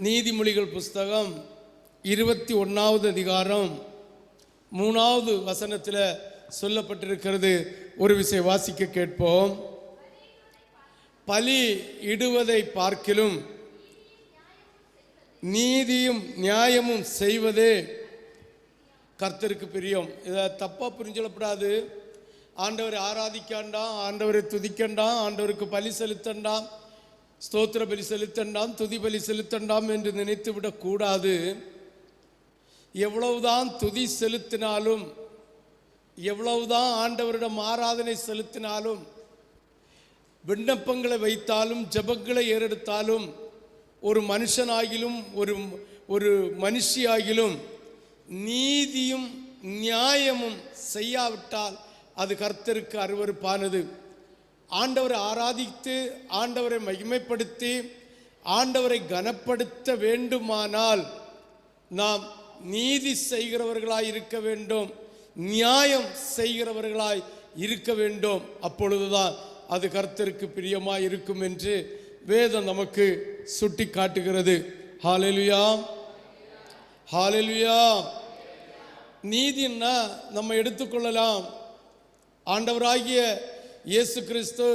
நீதிமொழிகள் புஸ்தகம் 21வது அதிகாரம் 3வது வசனத்தில் சொல்லப்பட்டிருக்கிறது. ஒரு விஷயம் வாசிக்க கேட்போம். பலி இடுவதை பார்க்கிலும் நீதியும் நியாயமும் செய்வதே கர்த்தருக்கு பிரியம். இதை தப்பாக புரிஞ்சிடப்படாது. ஆண்டவரை ஆராதிக்காண்டாம், ஆண்டவரை துதிக்கண்டாம், ஆண்டவருக்கு பலி செலுத்தண்டாம், ஸ்தோத்திர பலி செலுத்தண்டாம், துதி பலி செலுத்தண்டாம் என்று நினைத்து விடக்கூடாது. எவ்வளவுதான் துதி செலுத்தினாலும், எவ்வளவுதான் ஆண்டவரிடம் ஆராதனை செலுத்தினாலும், விண்ணப்பங்களை வைத்தாலும், ஜெபங்களை ஏறெடுத்தாலும், ஒரு மனுஷனாகிலும் ஒரு மனுஷியாகிலும் நீதியும் நியாயமும் செய்யாவிட்டால் அது கர்த்தருக்கு அருவருப்பானது. ஆண்டவரை ஆராதித்து, ஆண்டவரை மகிமைப்படுத்தி, ஆண்டவரை கனப்படுத்த வேண்டுமானால் நாம் நீதி செய்கிறவர்களாய் இருக்க வேண்டும், நியாயம் செய்கிறவர்களாய் இருக்க வேண்டும். அப்பொழுதுதான் அது கர்த்தருக்கு பிரியமாய் இருக்கும் என்று வேதம் நமக்கு சுட்டி காட்டுகிறது. ஹல்லேலூயா, ஹல்லேலூயா. நீதின்னா நம்ம எடுத்துக்கொள்ளலாம். ஆண்டவராகிய இயேசு கிறிஸ்து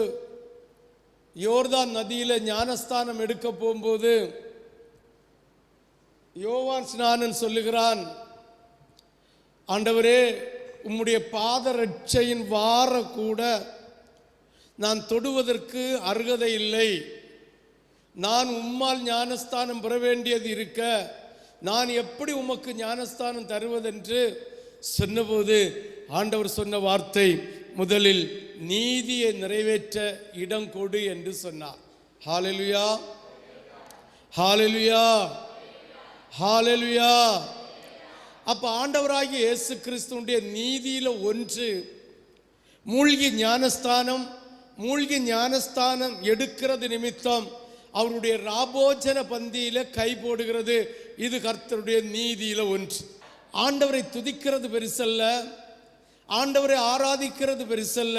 யோர்தான் நதியில் ஞானஸ்தானம் எடுக்க போகும்போது யோவான் ஸ்நானன் சொல்லுகிறான், ஆண்டவரே, உம்முடைய பாதரட்சையின் வார கூட நான் தொடுவதற்கு அருகதை இல்லை. நான் உம்மால் ஞானஸ்தானம் பெற வேண்டியது இருக்க நான் எப்படி உமக்கு ஞானஸ்தானம் தருவதென்று சொன்னபோது ஆண்டவர் சொன்ன வார்த்தை, முதலில் நீதியை நிறைவேற்ற இடம் கொடு என்று சொன்னார். ஹல்லேலூயா, ஹல்லேலூயா, ஹல்லேலூயா. அப்ப ஆண்டவராகிய இயேசு கிறிஸ்துவுடைய நீதியில ஒன்று மூழ்கி ஞானஸ்தானம். மூழ்கி ஞானஸ்தானம் எடுக்கிறது நிமித்தம் அவருடைய ராபோஜன பந்தியில கை போடுகிறது. இது கர்த்தருடைய நீதியில ஒன்று. ஆண்டவரை துதிக்கிறது பெருசல்ல, ஆண்டவரை ஆராதிக்கிறது பெருசல்ல,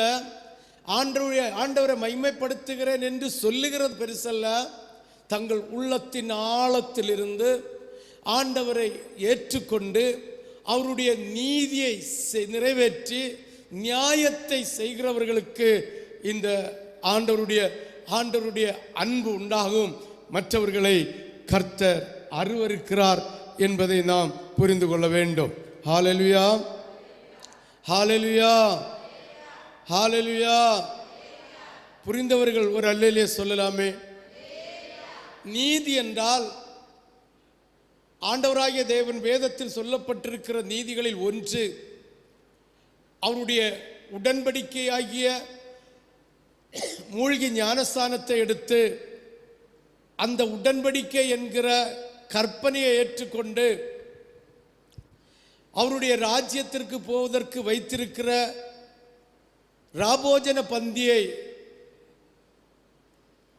ஆண்டவரை மகிமைப்படுத்துகிறேன் என்று சொல்லுகிறது பெருசல்ல. தங்கள் உள்ளத்தின் ஆழத்திலிருந்து ஆண்டவரை ஏற்றுக்கொண்டு அவருடைய நீதியை நிறைவேற்றி நியாயத்தை செய்கிறவர்களுக்கு இந்த ஆண்டவருடைய அன்பு உண்டாகும். மற்றவர்களை கர்த்தர் அருவருக்கிறார் என்பதை நாம் புரிந்து கொள்ள வேண்டும். ஹல்லேலூயா, ஹல்லேலூயா, ஹல்லேலூயா. புரிந்தவர்கள் ஒரு அல்லேலூயா சொல்லலாமே. நீதி என்றால் ஆண்டவராகிய தேவன் வேதத்தில் சொல்லப்பட்டிருக்கிற நீதிகளில் ஒன்று அவருடைய உடன்படிக்கையாகிய மூழ்கி ஞானஸ்தானத்தை எடுத்து அந்த உடன்படிக்கை என்கிற கற்பனையை ஏற்றுக்கொண்டு அவருடைய ராஜ்யத்திற்கு போவதற்கு வைத்திருக்கிற ராபோஜன பந்தியை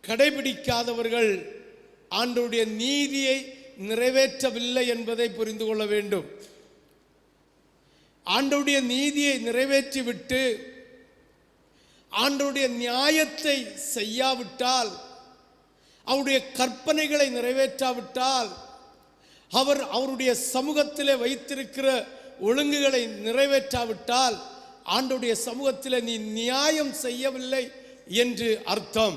கடைபிடிக்காதவர்கள் ஆண்டவருடைய நீதியை நிறைவேற்றவில்லை என்பதை புரிந்து கொள்ள வேண்டும். ஆண்டவருடைய நீதியை நிறைவேற்றிவிட்டு ஆண்டவருடைய நியாயத்தை செய்யாவிட்டால், அவருடைய கற்பனைகளை நிறைவேற்றாவிட்டால், அவருடைய சமூகத்தில் வைத்திருக்கிற ஒழுங்குகளை நிறைவேற்றாவிட்டால் ஆண்டவருடைய சமூகத்தில் நீ நியாயம் செய்யவில்லை என்று அர்த்தம்.